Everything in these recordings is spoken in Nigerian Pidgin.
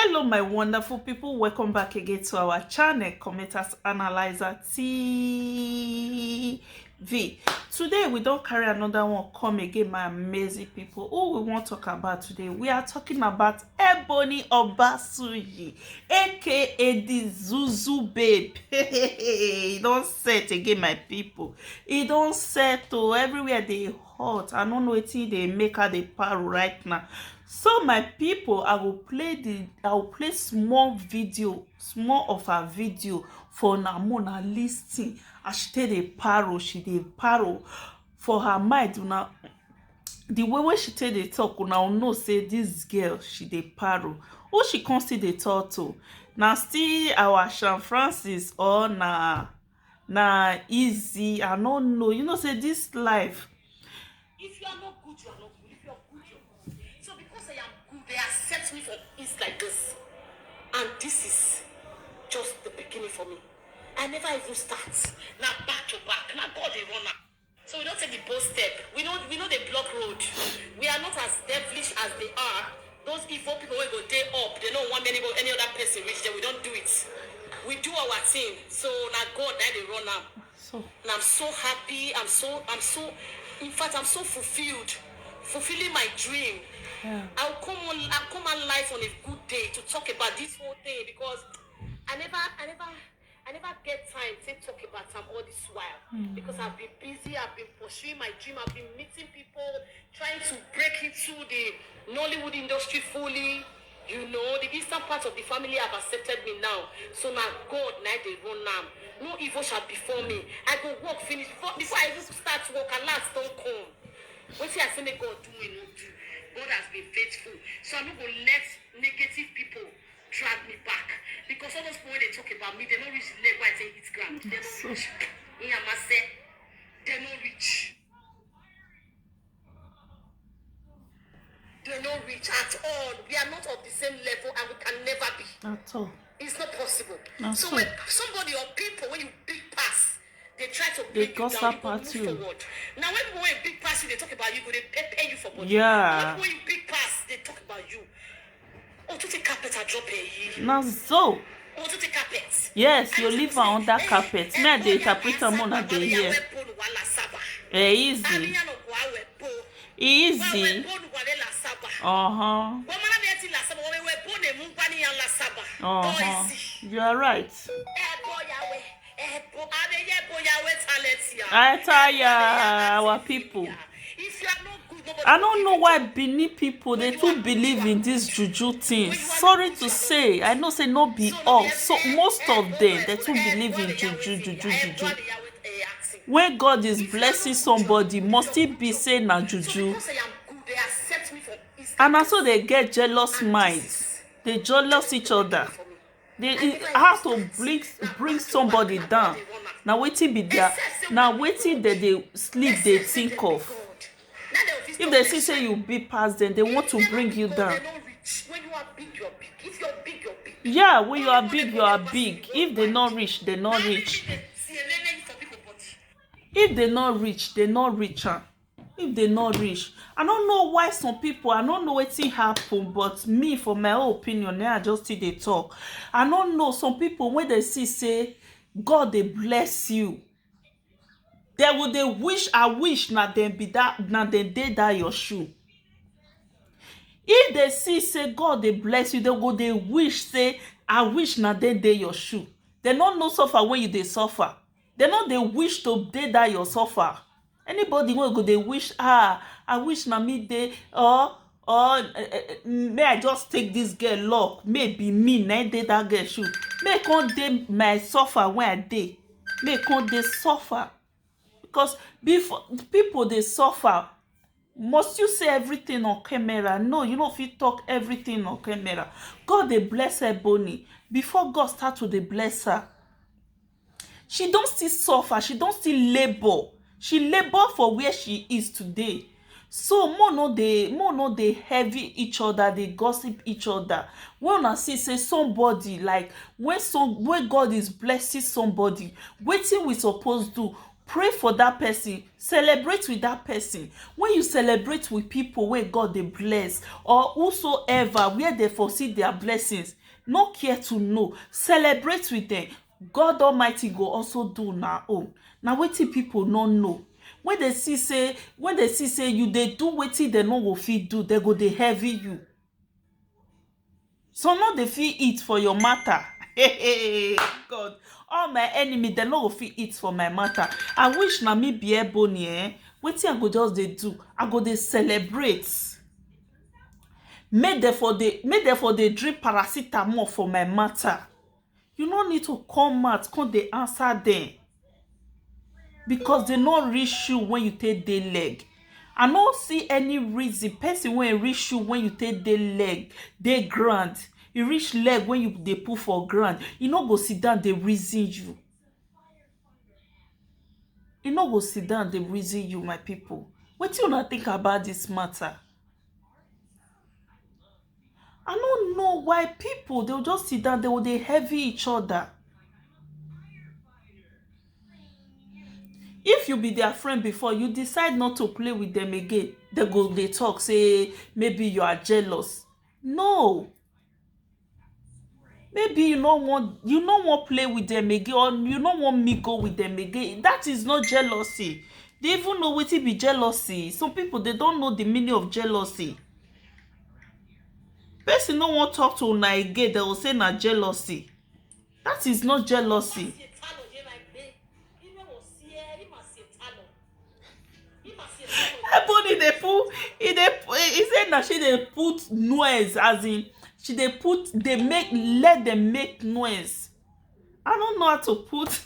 Hello my wonderful people, welcome back again to our channel Commenters Analyzer TV. Today we don't carry another one come again, my amazing people. Who we want to talk about today? We are talking about Ebony Obasuyi, aka the Zuzu babe. He don't set again, my people. He don't set to everywhere they hot. I don't know what they make her the power right now. So my people, I will play small of her video for Namona listing. As she take the paro for her mind. Now the way she take the talk, now know say this girl she dey paro. Who she come still dey talk to? Now still our Sean Francis or na Izzy? I don't know. You know say this life. If you are not good, you are not good. If you are good, you are good. So because I am good, they accept me for it's like this. And this is just the beginning for me. I never even start. Now back to back. Now God they run out. So we don't take the bold step. We know the block road. We are not as devilish as they are. Those evil people will go day up. They don't want any other person reach them. We don't do it. We do our thing. So now God now they run out. And I'm so happy. In fact, I'm so fulfilling my dream. Yeah. I'll come on live on a good day to talk about this whole thing because I never get time to talk about them all this while because I've been busy. I've been pursuing my dream. I've been meeting people, trying to break into the Nollywood industry fully. You know, the eastern part of the family have accepted me now. So now God, now they run now. No evil shall befall me. I go work finish before I even start work. Alas, don't come. When see I say God do me no do. God has been faithful. So I'm not gonna let negative people drag me back. Because all those people when they talk about me, they don't reach the level I say it's grand. They don't reach. They don't reach. They don't reach at all. We are not of the same level and we can never be. At all. It's not possible. At so all. when somebody or people, when you big pass, they try to bring you down, you go move forward. Now when people when you big pass you, they talk about you, they pay you for body. Yeah. When you big pass, they talk about you. Oh, to take carpet and drop a Now so. Oh, to take carpet. Yes, you live on that carpet. Me dey interpret am on dey here. Easy. Easy. You are right. I tire our people. I don't know why Benin people they too believe in this juju thing. Sorry to say, I know say not be all. So most of them they too believe in juju. When God is blessing somebody, must it be say na juju? And also they get jealous minds. They jealous each other. They have to bring somebody down. Now waiting be there. Now waiting that they sleep they think of. If they say you be past them, they want to bring you down. When you are big, you're big. If you're big, you're big. Yeah, when you are big, you are big. If they not rich, they not rich. If they not rich, they not richer. If they not rich, I don't know why some people, I don't know what thing happen, but me, for my own opinion, I just see they talk. I don't know some people when they see say God they bless you. They wish, I wish na them be that, na them dey that your shoe. If they see say God they bless you, they wish say I wish na them dey your shoe. They don't know suffer when you they suffer. They know they wish to dey that your suffer. Anybody will go they wish I wish na me dey or may I just take this girl luck, maybe me na dey that girl shoe. May come dey my suffer when I dey. May come dey suffer. Because before people they suffer, must you say everything on camera? No, you know if you talk everything on camera. God they bless Ebony. Before God start to they bless her, she don't still suffer, she don't still labor. She labor for where she is today. So more no they heavy each other, they gossip each other. When I see say somebody like when God is blessing somebody, wetin we supposed to pray for that person, celebrate with that person. When you celebrate with people wey God dey bless, or whosoever where they foresee their blessings, no care to know, celebrate with them. God Almighty go also do na own. Na wetin people no know. When they see say you dey do wetin dem no go fit do, they go dey heavy you. So no dey fit eat for your matter. Hey, God, all my enemy dem no go fit eat for my matter. I wish na me be Ebony. Wetin I go just dey do, I go dey celebrate. Make dem for dey drink paracetamol for my matter. You no need to come out come dey answer dem, because they no reach you when you take dey leg. I no see any reason person wey reach you when you take dey leg dey ground, you reach leg when you dey put for ground, you no go sit down dey reason you. You no go sit down dey reason you, my people. Wetin una think about this matter? I no know why people dey just sit down, they will dey heavy each other. If you be their friend before, you decide not to play with them again, they go dey talk say maybe you are jealous. No, maybe you no want play with them again, or you no want me go with them again. That is not jealousy. They even know wetin be jealousy. Some people, they don't know the meaning of jealousy. Person no want talk to una again, they will say na jealousy. That is not jealousy. Ebony dey put, he say na she dey put noise, as in she dey put, let them make noise. I don't know how to put.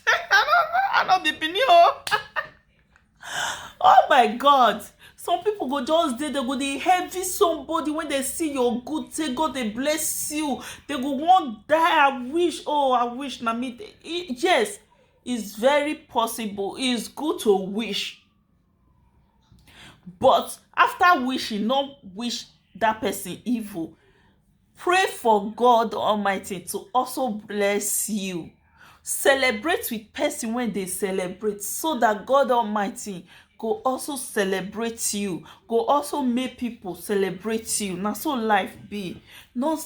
I don't be Benin. Oh my God. Some people go just dey, they go dey heavy somebody when they see your good, say God dey bless you. They go want die. I wish na me. Yes, it's very possible. It's good to wish. But after wishing, not wish that person evil. Pray for God Almighty to also bless you. Celebrate with person when they celebrate, so that God Almighty go also celebrate you, go also make people celebrate you. Now so life be. No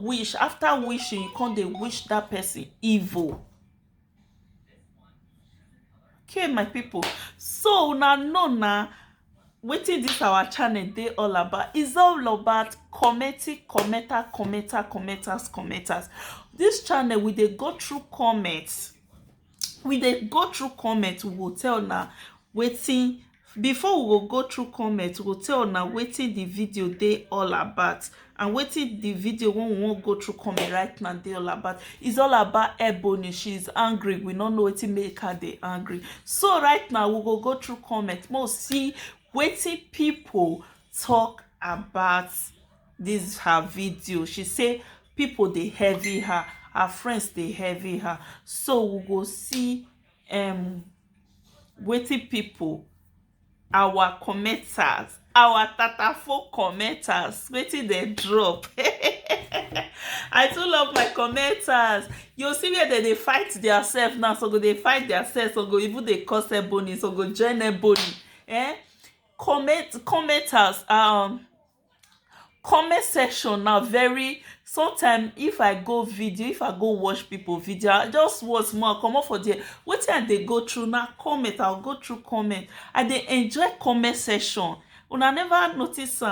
wish, after wishing you can't dey wish that person evil. Okay, my people. So now no na wetin this our channel dey all about. Is all about commenters. This channel, we dey go through comments. We go tell na wetin, before we go through comments, we go tell na wetin the video dey all about, and wetin the video when we wan go through comment right now dey all about. It's all about Ebony. She's angry. We no know wetin make her dey angry. So right now we go through comments, more see wetin people talk about this her video. She say people dey heavy her friends dey heavy her. So we go see wetin people, our commenters, our tatafo commenters, wetin dey drop. I too love my commenters. You see where they fight themselves now, so go they fight themselves, so go even they curse Ebony, so go join Ebony. Commenters, comment section now very, sometimes if I go watch people video, I just watch more, come up for there. Wetin I dey go through now, comment, I'll go through comment. I dey enjoy comment section. Una never notice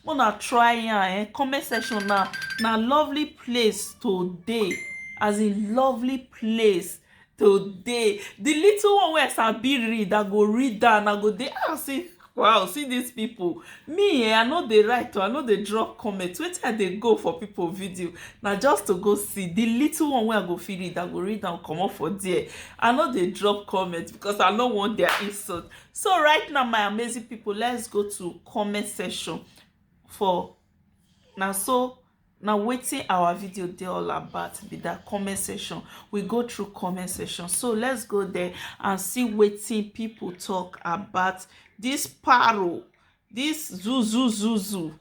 una try comment section na lovely place today, as in lovely place today. The little one where sabi read, I go read down, I go dey see. Wow, see these people. Me, I know they write, I know they drop comments. Wetin I dey go for people video na just to go see. The little one where I go fit read, I go read and come up for there. I know they drop comments because I no want their insult. So right now, my amazing people, let's go to comment section for now. So now wetin our video dey all about be that comment section. We go through comment section. So let's go there and see wetin people talk about this paro, this zuzu.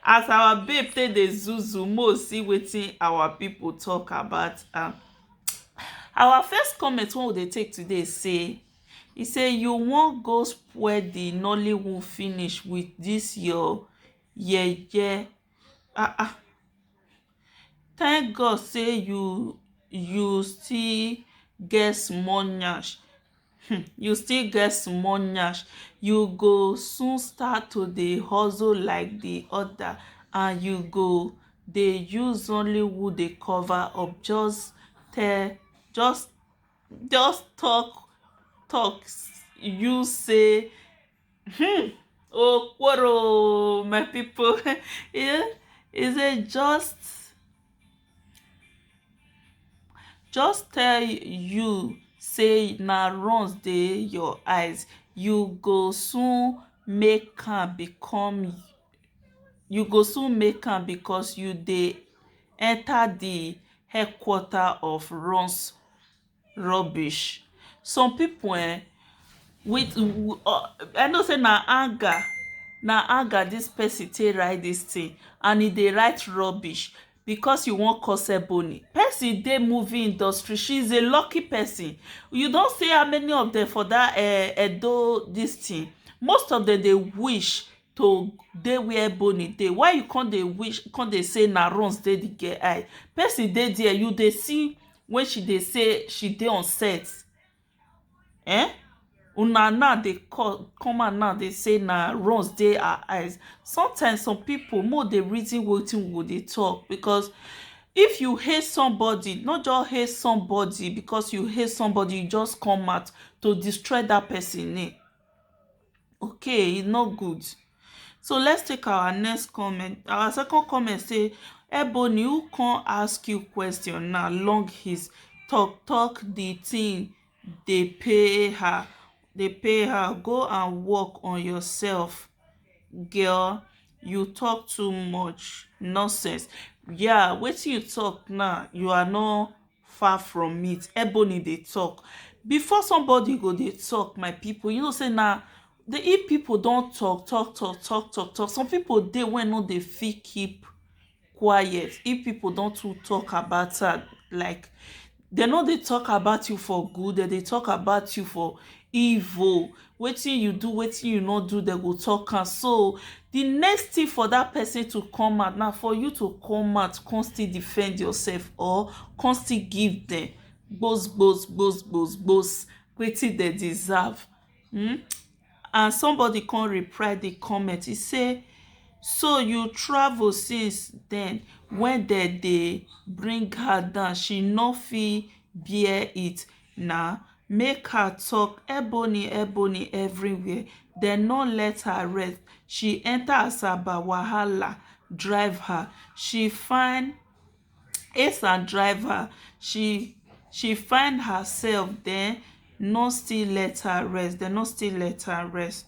As our babe take the zuzu, mo see wetin our people talk about. Our first comment wey we dey take today say He say you wan go spoil the Nollywood finish with this your yeye. Ah, thank God say you still get small nyash. You still get small nyash. You go soon start to dey hustle like the other, and you go dey use Nollywood dey cover up. Tell just just talk you say okporo my people. Yeah, he say just tell you say na runs dey your eyes. You go soon make am become you go soon make am because you dey enter the headquarter of runs rubbish. Some people with I know say na anger this person take write this thing, and e dey write rubbish because you wan cause Ebony. Person dey movie industry, she is a lucky person. You don see how many of them for that Edo this thing. Most of them dey wish to dey where Ebony dey. Why you come dey say na runs dey the girl eye? Person dey there, you dey see when she dey say she dey on set. Una now dey come out now dey say na runs dey her eyes. Sometimes some people more dey reason wetin we go dey talk, because if you hate somebody, not just hate somebody because you hate somebody, you just come out to destroy that person name. Okay, e no good. So let's take our next comment. Our second comment say, Ebony, who come ask you question now? Long his talk the thing dey pay her. Go and work on yourself, girl. You talk too much nonsense. Yeah, wetin you talk now, you are not far from it. Ebony dey talk before somebody go dey talk. My people, you know say na if people don talk, some people dey wey no dey fit keep quiet. If people don too talk about her, like dem no dey talk about you for good, dem dey talk about you for evil. Wetin you do, wetin you no do, dem go talk am. So the next thing for that person to come out na for you to come out, come still defend yourself, or come still give them gbos wetin dem deserve. And somebody come reply the comment. He say, so you travel since then. When dem dey bring her down, she no fit bear it. Now make her talk. Ebony everywhere. Dem no let her rest. She enter Asaba, wahala drive her. She find ace and drive her. She find herself, then no still let her rest. Dem no still let her rest.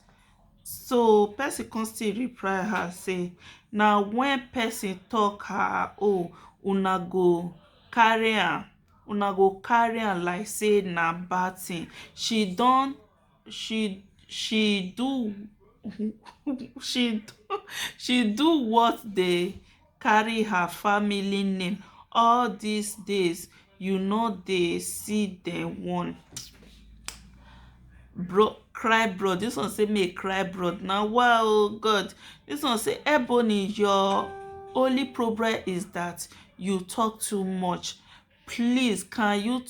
So person come still reply her say, na when person talk her una go carry am like say na bad thing. She do she do what dey carry her family name all these days. You no dey see dem one. Bro cry bro. This one say make cry bro. Now wow God. This one say, Ebony, your only problem is that you talk too much. Please, can you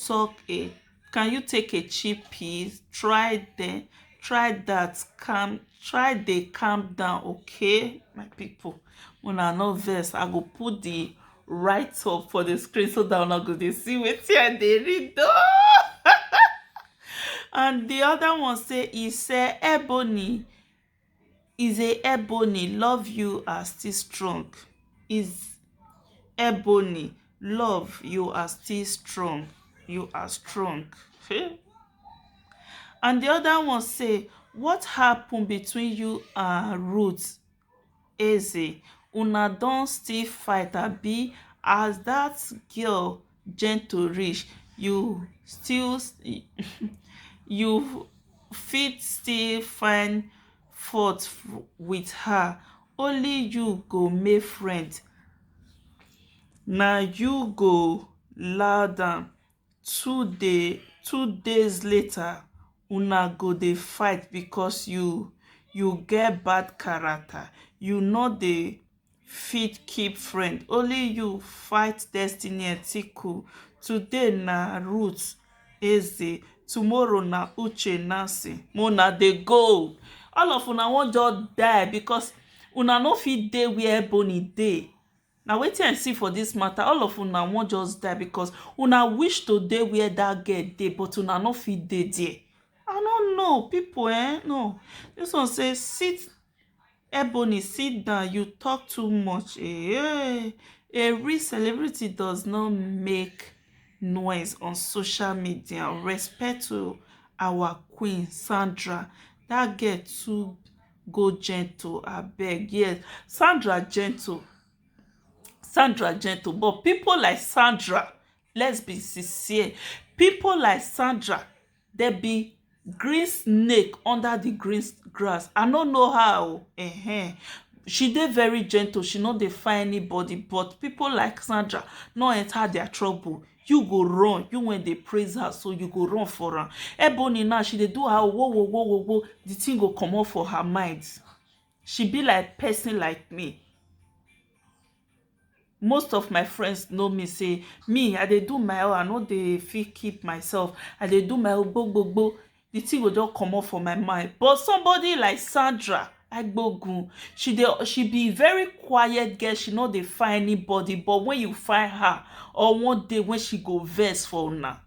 take a cheap piece? Try that. Calm down, okay, my people. Una no vex, I go put the write up for the screen so that una go dey see wetin I dey read. And the other one say, he say, Ebony is a Ebony, love you are still strong. Is Ebony, love you are still strong. You are strong. And the other one say, what happened between you and Ruth Eze? Una don still fight abi? As that girl gentle reach, you still you fit still find fault with her. Only you go make friend. Na you go loud am. 2 days later, una go dey fight because you get bad character. You no dey fit keep friend. Only you fight destiny ethical. Today na Ruth Eze, tomorrow na Uche Nancy. Una dey go. All of una wan just die because una no fit dey where Ebony dey. Na wetin I see for dis matter. All of una wan just die because una wish to dey where dat girl dey, but una no fit dey there. I no know people, no. Dis one say sit Ebony, sit down, you talk too much. A real celebrity does not make noise on social media. Respect to our queen Sandra. That girl too go gentle, abeg. Yes, Sandra gentle, but people like Sandra, let's be sincere, people like Sandra, they be green snake under the green grass. I no know how. She dey very gentle, she no dey find anybody, but people like Sandra no enter their trouble, you go run. You when they praise her, so you go run for her. Ebony now, she dey do her wo, the thing go come off for her mind. She be like person like me. Most of my friends know me, say me, I dey do my own, I no dey fit keep myself, I dey do my own gbogbo, the thing go just come off for my mind. But somebody like Sandra Aigbogun, she be very quiet girl, she no dey find anybody, but when you find her, or one day when she go vex for una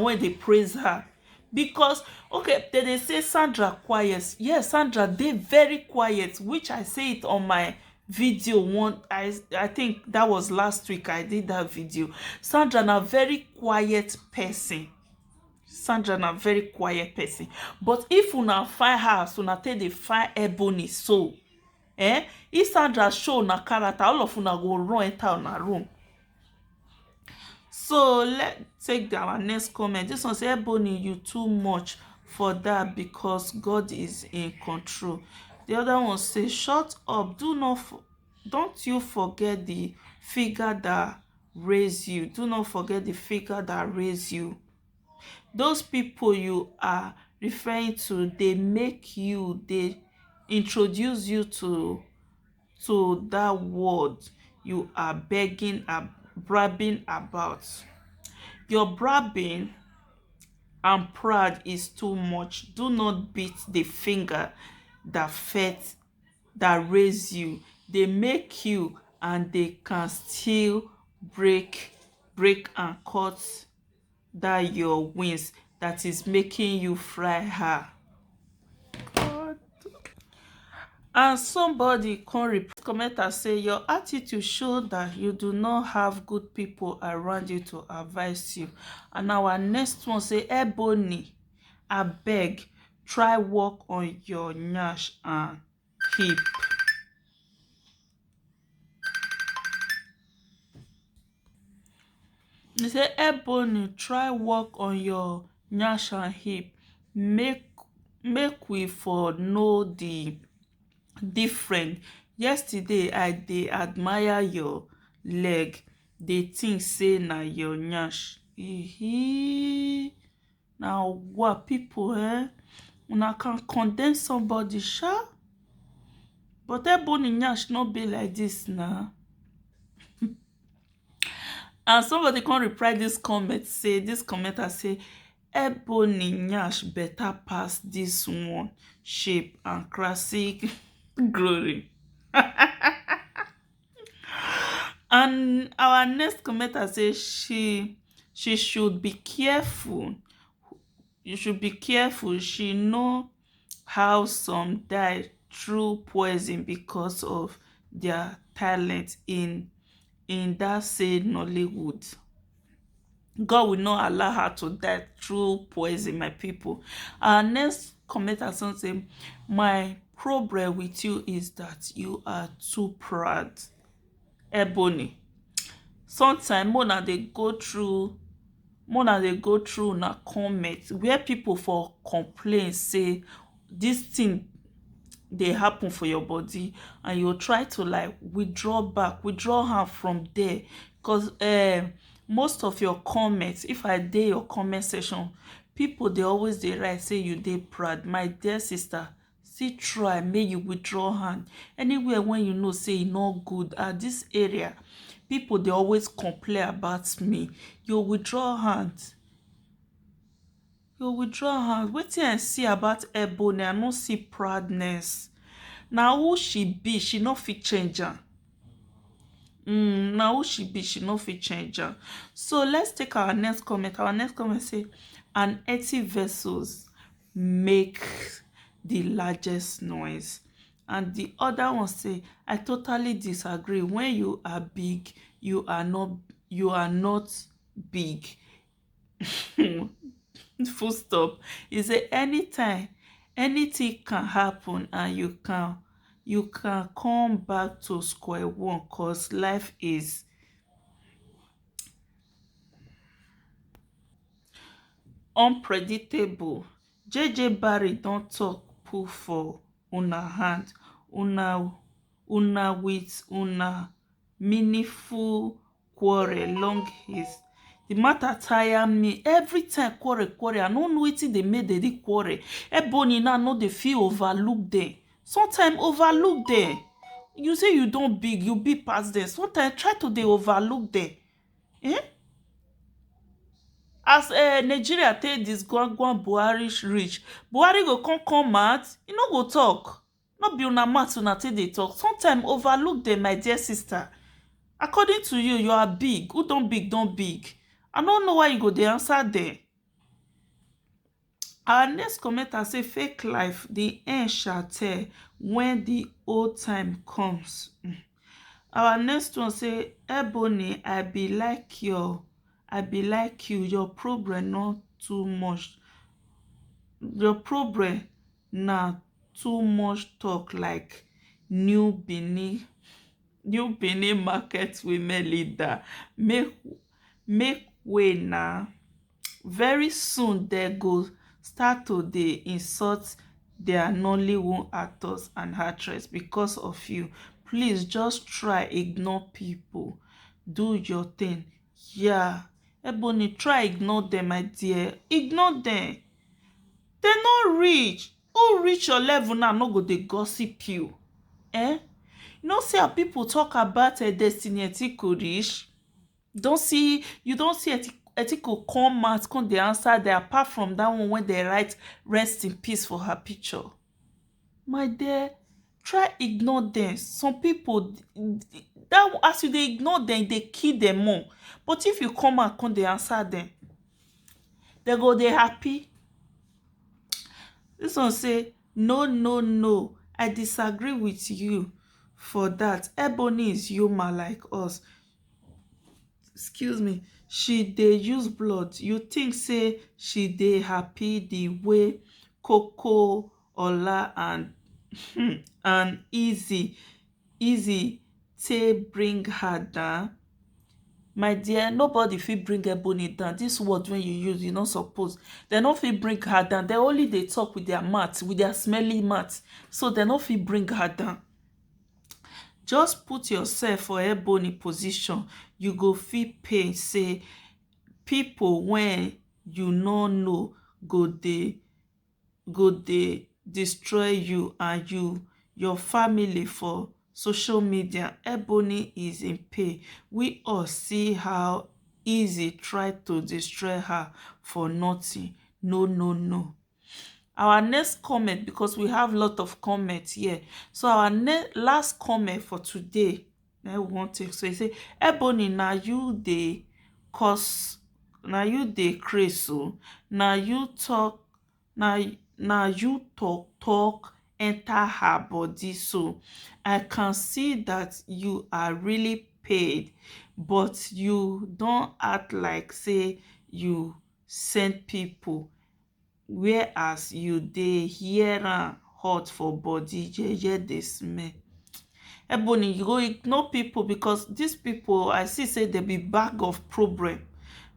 when they praise her, because okay, they say Sandra quiet. Yes, Sandra dey very quiet, which I say it on my video one. I think that was last week I did that video. Sandra na very quiet person. Sandra na very quiet person. But if una find her, so una take dey find Ebony, so if Sandra show una character, all of una go run enter una room. So let's take our next comment. This one say, Ebony, you too much for that because God is in control. The other one say, shut up. Don't you forget the figure that raised you. Do not forget the figure that raised you. Those people you are referring to, they introduce you to that word you are bragging about. Your bragging and pride is too much. Do not beat the finger that raised you. They make you, and they can still break and cut that your wings that is making you fly her. And somebody commenter say, your attitude show that you do not have good people around you to advise you. And our next one say, Ebony, abeg, try work on your nyash and hip. They say, Ebony, try work on your nyash and hip. Make we for know the different. Yesterday I dey admire your leg, dey think say na your nyash. Now what people, una can condemn somebody, sha, but Ebony nyash no be like this now. And somebody can reply this commenter say, Ebony nyash better pass this one shape and classic glory. And our next commenter says she should be careful. You should be careful. She know how some die through poison because of their talent in that same Nollywood. God will not allow her to die through poison, my people. Our next commenter say, my problem with you is that you are too proud. Ebony, sometimes Mona they go through na comment where people for complain say this thing they happen for your body, and you try to like withdraw her from there, because most of your comments, if I dare your comment section, People dey always dey write say you dey proud. My dear sister, still try make you withdraw hand anywhere when you know say e no good. At this area, people dey always complain about me. You withdraw hand. You withdraw hand. Wetin I see about Ebony, I no see proudness. Na who she be, she no fit change am. Na who she be, she no fit change am. So let's take our next comment. Our next comment say, an empty vessels make the largest noise. And the other one say, I totally disagree. When you are big, you are not big. Full stop. He say anytime anything can happen and you can come back to square one, cause life is unpredictable. Barry don talk put for una hand. Una with una meaningful quarrel long his. The matter tire me. Every time quarrel. I no know wetin dey make dem dey quarrel. Ebony now no dey feel overlook dem. Sometimes overlook dem. You say you don big, you big pass dem. Sometimes try to dey overlook dem. As Nigeria take this gwangwan Buhari reach, Buhari go come out, e no go talk. No be una mouth una take dey talk. Sometimes overlook dem, my dear sister. According to you, you are big. Who don big don big. I no know why you go dey answer dem. Our next commenter say, fake life, the end shall tell when the old time comes. Our next one say, Ebony, I be like you. Your problem not too much. Your problem na too much talk like new Benin market women leader. Make way na. Very soon they go start to dey insult their Nollywood actors and actresses because of you. Please just try ignore people. Do your thing. Yeah. Ebony, try ignore them, my dear. Ignore them. They no reach. Who reach your level now no go dey gossip you? You know see how people talk about Destiny Etiko reach? You don see Etiko come out come dey answer there, apart from that one when they write rest in peace for her picture. My dear, try ignore them. Some people, that as you dey ignore them, they kill them more. But if you come out come dey answer them, they go dey happy. This one say, no, I disagree with you for that. Ebony is human like us. Excuse me. She dey use blood. You think say she dey happy the way Coco, Ola and Izzy take bring her down? My dear, nobody fit bring Ebony down. This word when you use, you not suppose. They no fit bring her down. They only dey talk with their mouth, with their smelly mouth. So they no fit bring her down. Just put yourself for Ebony position. You go feel pain say people when you no know go dey destroy you and your family for social media. Ebony is in pain. We all see how Izzy tried to destroy her for nothing. No. Our next comment, because we have a lot of comments here. So our last comment for today, I want to say, Ebony, na you dey cause, na you dey craze o. Na you talk enter her body. So I can see that you are really paid, but you don't act like say you send people, whereas you dey hear am hot for body, jeje dey smell. Ebony, you go ignore people because these people, I see say they be bag of problem,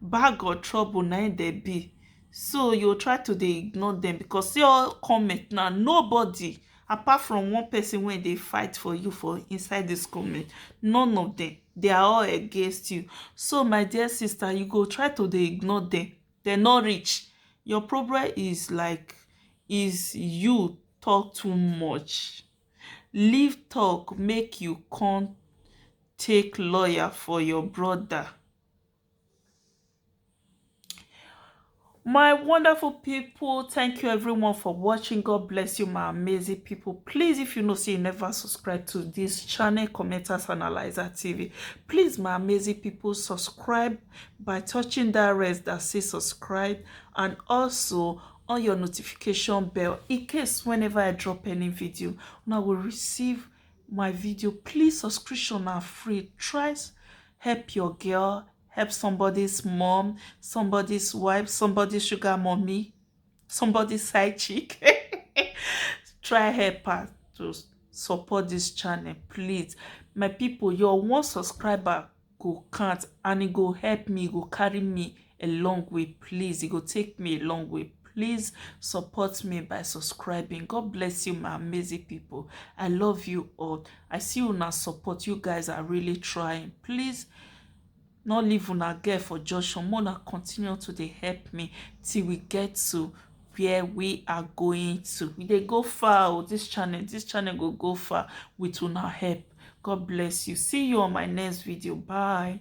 bag of trouble na they be. So you try to dey ignore them because see all comment now, nobody apart from one person when they fight for you for inside this comment, none of them, they are all against you. So my dear sister, you go try to dey ignore them. They not reach. Your problem is like, is you talk too much. Leave talk make you come take lawyer for your brother. My wonderful people, thank you everyone for watching. God bless you, my amazing people. Please, if you know say you never subscribe to this channel, Commenters Analyzer TV, please, my amazing people, subscribe by touching that rest that says subscribe, and also on your notification bell in case whenever I drop any video, now will receive my video. Please, subscription are free. Try help your girl, help somebody's mom, somebody's wife, somebody's sugar mommy, somebody's side chick. Try help her to support this channel, please. My people, your one subscriber go count, and it go help me, go carry me a long way. Please, it go take me a long way. Please support me by subscribing. God bless you, my amazing people. I love you all. I see you now support. You guys are really trying. Please, not leave una girl for junction. Mona continue to dey help me till we get to where we are going to. We dey go far. Oh, this channel go far with una help. God bless you. See you on my next video. Bye.